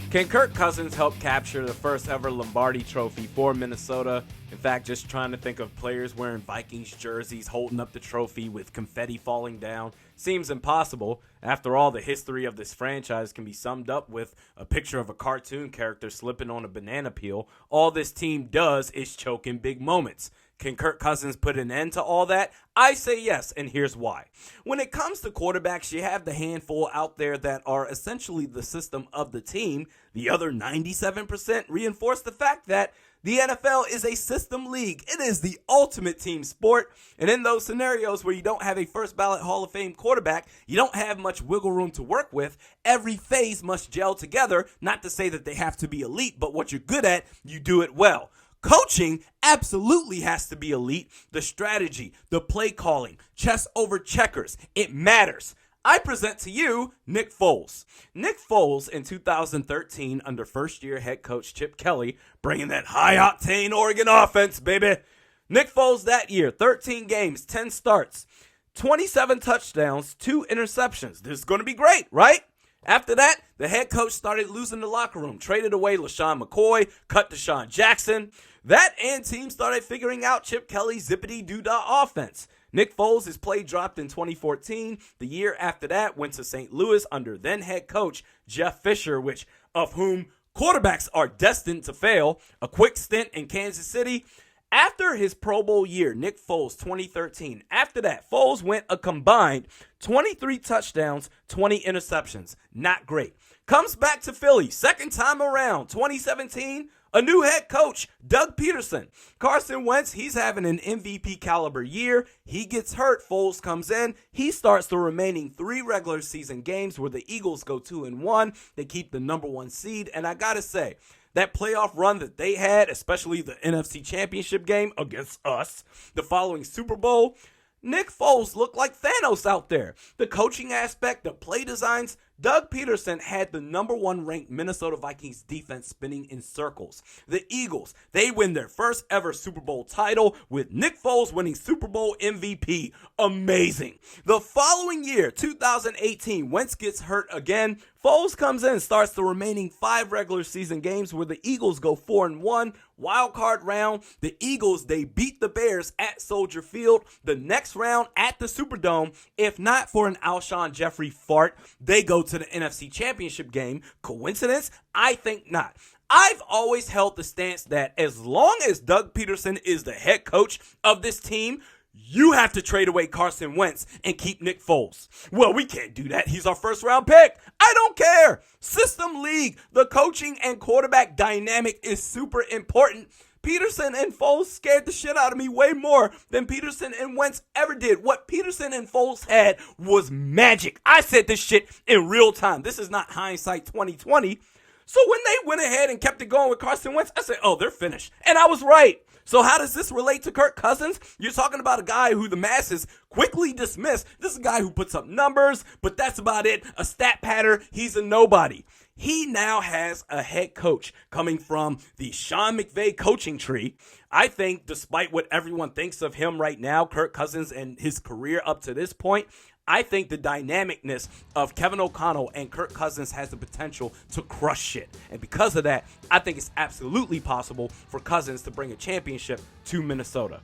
Can Kirk Cousins help capture the first ever Lombardi trophy for Minnesota? In fact, just trying to think of players wearing Vikings jerseys holding up the trophy with confetti falling down seems impossible. After all, the history of this franchise can be summed up with a picture of a cartoon character slipping on a banana peel. All this team does is choke in big moments. Can Kirk Cousins put an end to all that? I say yes, and here's why. When it comes to quarterbacks, you have the handful out there that are essentially the system of the team. The other 97% reinforce the fact that the NFL is a system league. It is the ultimate team sport. And in those scenarios where you don't have a first ballot Hall of Fame quarterback, you don't have much wiggle room to work with. Every phase must gel together. Not to say that they have to be elite, but what you're good at, you do it well. Coaching absolutely has to be elite. The strategy, the play calling, chess over checkers, it matters. I present to you Nick Foles. Nick Foles in 2013 under first-year head coach Chip Kelly, bringing that high-octane Oregon offense, baby. Nick Foles that year, 13 games, 10 starts, 27 touchdowns, 2 interceptions. This is going to be great, right? After that, the head coach started losing the locker room, traded away LaShawn McCoy, cut Deshaun Jackson. That and teams started figuring out Chip Kelly's zippity-doo-dah offense. Nick Foles' play dropped in 2014. The year after that went to St. Louis under then head coach Jeff Fisher, of whom quarterbacks are destined to fail. A quick stint in Kansas City. After his Pro Bowl year, Nick Foles, 2013, after that, Foles went a combined 23 touchdowns, 20 interceptions. Not great. Comes back to Philly, second time around, 2017, a new head coach, Doug Peterson. Carson Wentz, he's having an MVP caliber year. He gets hurt. Foles comes in. He starts the remaining 3 regular season games where the Eagles go 2-1. They keep the number 1 seed. And I got to say, that playoff run that they had, especially the NFC Championship game against us, the following Super Bowl, Nick Foles looked like Thanos out there. The coaching aspect, the play designs, Doug Peterson had the number 1 ranked Minnesota Vikings defense spinning in circles. The Eagles, they win their first ever Super Bowl title with Nick Foles winning Super Bowl MVP. Amazing. The following year, 2018, Wentz gets hurt again. Foles comes in and starts the remaining 5 regular season games where the Eagles go 4-1. Wild card round, the Eagles, they beat the Bears at Soldier Field. The next round at the Superdome, if not for an Alshon Jeffrey fart, they go to the NFC Championship game. Coincidence? I think not. I've always held the stance that as long as Doug Peterson is the head coach of this team, you have to trade away Carson Wentz and keep Nick Foles. Well, we can't do that. He's our first round pick. I don't care. System league. The coaching and quarterback dynamic is super important. Peterson and Foles scared the shit out of me way more than Peterson and Wentz ever did. What Peterson and Foles had was magic. I said this shit in real time. This is not hindsight 2020. So when they went ahead and kept it going with Carson Wentz, I said, oh, they're finished. And I was right. So how does this relate to Kirk Cousins? You're talking about a guy who the masses quickly dismiss. This is a guy who puts up numbers, but that's about it. A stat patter. He's a nobody. He now has a head coach coming from the Sean McVay coaching tree. I think despite what everyone thinks of him right now, Kirk Cousins and his career up to this point, I think the dynamicness of Kevin O'Connell and Kirk Cousins has the potential to crush shit. And because of that, I think it's absolutely possible for Cousins to bring a championship to Minnesota.